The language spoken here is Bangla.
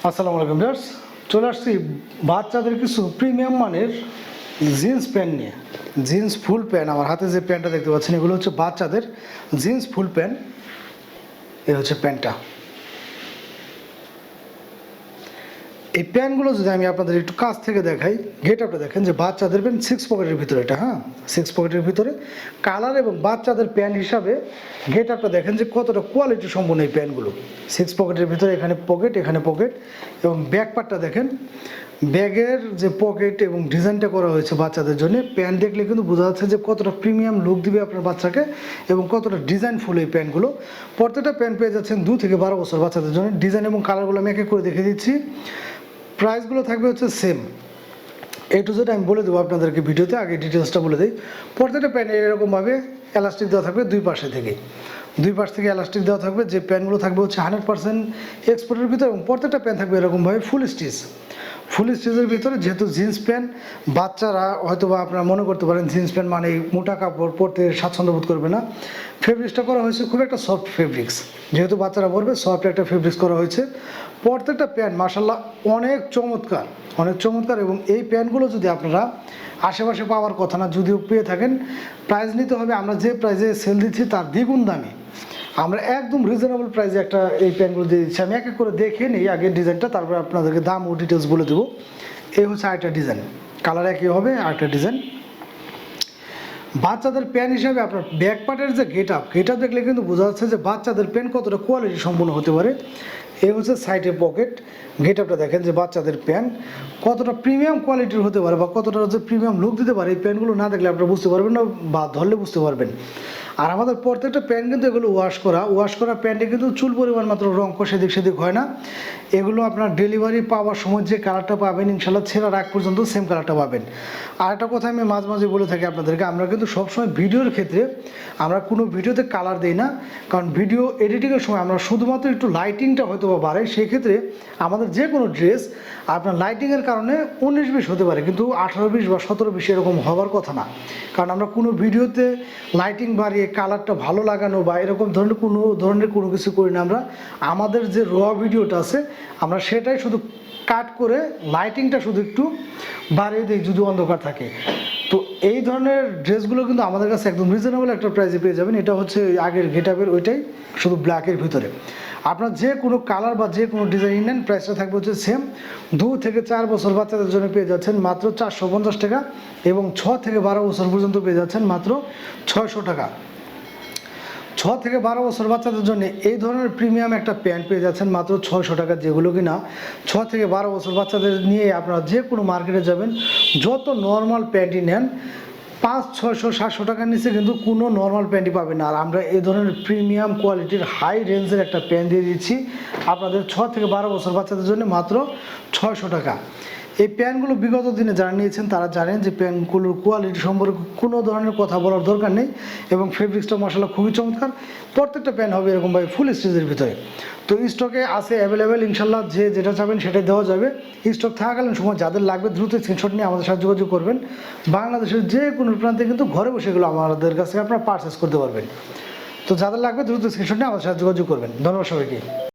আসসালামু আলাইকুম ভিউয়ার্স, চলে আসছি বাচ্চাদের কিছু প্রিমিয়াম মানের জিন্স প্যান্ট নিয়ে। জিন্স ফুল প্যান্ট, আমার হাতে যে প্যান্টটা দেখতে পাচ্ছেন এগুলো হচ্ছে বাচ্চাদের জিন্স ফুল প্যান্ট। এই হচ্ছে প্যান্টটা। এই প্যান্টগুলো যদি আমি আপনাদের একটু কাছ থেকে দেখাই, গেট আপটা দেখেন যে বাচ্চাদের প্যান্ট 6 পকেটের ভিতরে, এটা 6 পকেটের ভিতরে কালার এবং বাচ্চাদের প্যান্ট হিসাবে গেট আপটা দেখেন যে কতটা কোয়ালিটি সম্পন্ন এই প্যান্টগুলো। 6 পকেটের ভিতরে এখানে পকেট এবং ব্যাক পার্টটা দেখেন, ব্যাগের যে পকেট এবং ডিজাইনটা করা হয়েছে বাচ্চাদের জন্য। প্যান্ট দেখলে কিন্তু বোঝা যাচ্ছে যে কতটা প্রিমিয়াম লুক দিবে আপনার বাচ্চাকে এবং কতটা ডিজাইনফুল এই প্যান্টগুলো। প্রত্যেকটা প্যান্ট পেয়ে যাচ্ছেন 2 থেকে 12 বছর বাচ্চাদের জন্য। ডিজাইন এবং কালারগুলো আমি এক এক করে দেখে দিচ্ছি। প্রাইসগুলো থাকবে হচ্ছে সেম, এ টু জেড আমি বলে দেবো আপনাদেরকে ভিডিওতে। আগে ডিটেলসটা বলে দিই। প্রত্যেকটা প্যান্ট এরকমভাবে এলাস্টিক দেওয়া থাকবে দুই পাশ থেকে এলাস্টিক দেওয়া থাকবে। যে প্যান্টগুলো থাকবে হচ্ছে 100% এক্সপোর্টের ভিতরে এবং প্রত্যেকটা প্যান্ট থাকবে এরকমভাবে ফুল স্টিচের ভিতরে। যেহেতু জিন্স প্যান্ট, বাচ্চারা হয়তো বা আপনারা মনে করতে পারেন জিন্স প্যান্ট মানে মোটা কাপড়, পরতে স্বাচ্ছন্দ্য বোধ করবে না। ফেব্রিক্সটা করা হয়েছে খুব একটা সফট ফেব্রিক্স, যেহেতু বাচ্চারা পরবে সফট একটা ফেব্রিক্স করা হয়েছে। প্রত্যেকটা প্যান্ট মাশাআল্লাহ অনেক চমৎকার এবং এই প্যান্টগুলো যদি আপনারা আশেপাশে পাওয়ার কথা না, যদিও পেয়ে থাকেন, প্রাইস নিতে হবে আমরা যে প্রাইসে সেল দিচ্ছি তার দ্বিগুণ দামে। আমরা একদম রিজনেবল প্রাইসে এই প্যান্টগুলো দিয়ে দিচ্ছি। আমি এক এক করে দেখে নিই আগে ডিজাইনটা, তারপরে আপনাদেরকে দাম ও ডিটেলস বলে দেবো। এই হচ্ছে আরেকটা ডিজাইন, কালার একই হবে। আরেকটা ডিজাইন বাচ্চাদের প্যান্ট হিসাবে আপনার ব্যাক পার্টের যে গেট আপ দেখলে কিন্তু বোঝা যাচ্ছে যে বাচ্চাদের প্যান্ট কতটা কোয়ালিটি সম্পন্ন হতে পারে। এই হচ্ছে সাইডের পকেট। গেট আপটা দেখেন যে বাচ্চাদের প্যান্ট কতটা প্রিমিয়াম কোয়ালিটির হতে পারে বা কতটা যে প্রিমিয়াম লুক দিতে পারে। এই প্যান্টগুলো না দেখলে আপনারা বুঝতে পারবেন না, বা ধরলে বুঝতে পারবেন। আর আমাদের প্রত্যেকটা প্যান্ট কিন্তু এগুলো ওয়াশ করা প্যান্টে কিন্তু চুল পরিমাণ মাত্র রং সেদিক হয় না। এগুলো আপনার ডেলিভারি পাওয়ার সময় যে কালারটা পাবেন ইনশাল্লাহ ছেঁড়ার আগ পর্যন্ত সেম কালারটা পাবেন। আর একটা কথা আমি মাঝে বলে থাকি আপনাদেরকে, আমরা কিন্তু সবসময় ভিডিওর ক্ষেত্রে আমরা কোনো ভিডিওতে কালার দিই না, কারণ ভিডিও এডিটিংয়ের সময় আমরা শুধুমাত্র একটু লাইটিংটা হয়তো বা বাড়াই। সেই ক্ষেত্রে আমাদের যে কোনো ড্রেস আপনার লাইটিংয়ের কারণে 19-20 হতে পারে, কিন্তু 18-20 বা 17-20 এরকম হওয়ার কথা না। কারণ আমরা কোনো ভিডিওতে লাইটিং বাড়িয়ে কালারটা ভালো লাগানো বা এরকম ধরনের কোনো কিছু করি না। আমরা আমাদের যে র ভিডিওটা আছে আমরা সেটাই শুধু কাট করে লাইটিংটা শুধু একটু বাড়িয়ে দিই যদি অন্ধকার থাকে। তো এই ধরনের ড্রেসগুলো কিন্তু আমাদের কাছে একদম রিজনেবল একটা প্রাইসে পেয়ে যাবেন। এটা হচ্ছে আগের গেট আপের ওইটাই, শুধু ব্ল্যাকের ভিতরে। আপনার যে কোনো কালার বা যে কোনো ডিজাইন নেন প্রাইসটা থাকবে হচ্ছে সেম। 2 থেকে 4 বছর বাচ্চাদের জন্য পেয়ে যাচ্ছেন মাত্র 450 টাকা এবং 6 থেকে 12 বছর পর্যন্ত পেয়ে যাচ্ছেন মাত্র 600 টাকা। 6 থেকে 12 বছর বাচ্চাদের জন্য এই ধরনের প্রিমিয়াম একটা প্যান্ট পেয়ে যাচ্ছেন মাত্র 600 টাকা, যেগুলো কিনা 6 থেকে 12 বছর বাচ্চাদের নিয়ে আপনারা যে কোনো মার্কেটে যাবেন, যত নর্মাল প্যান্টই নেন 500-600-700 টাকার নিচে কিন্তু কোনো নর্মাল প্যান্টই পাবেন না। আর আমরা এই ধরনের প্রিমিয়াম কোয়ালিটির হাই রেঞ্জের একটা প্যান্ট দিয়ে দিচ্ছি আপনাদের 6 থেকে 12 বছর বাচ্চাদের জন্য মাত্র 600 টাকা। এই প্যান্টগুলো বিগত দিনে যারা নিয়েছেন তারা জানেন যে প্যান্টগুলোর কোয়ালিটি সম্পর্কে কোনো ধরনের কথা বলার দরকার নেই এবং ফেব্রিক্সটা মাশাআল্লাহ খুবই চমৎকার। প্রত্যেকটা প্যান্ট হবে এরকমভাবে ফুল স্টিচের ভিতরে। তো স্টকে আছে অ্যাভেলেবেল, ইনশাল্লাহ যে যেটা চাবেন সেটাই দেওয়া যাবে। স্টক থাকাকালীন সময় যাদের লাগবে দ্রুত স্ক্রিনশট নিয়ে আমাদের সাথে যোগাযোগ করবেন। বাংলাদেশের যে কোনো প্রান্তে কিন্তু ঘরে বসে এগুলো আমাদের কাছে আপনারা পারচেস করতে পারবেন। তো যাদের লাগবে দ্রুত স্ক্রিনশট নিয়ে আমাদের সাথে যোগাযোগ করবেন। ধন্যবাদ সবাইকে।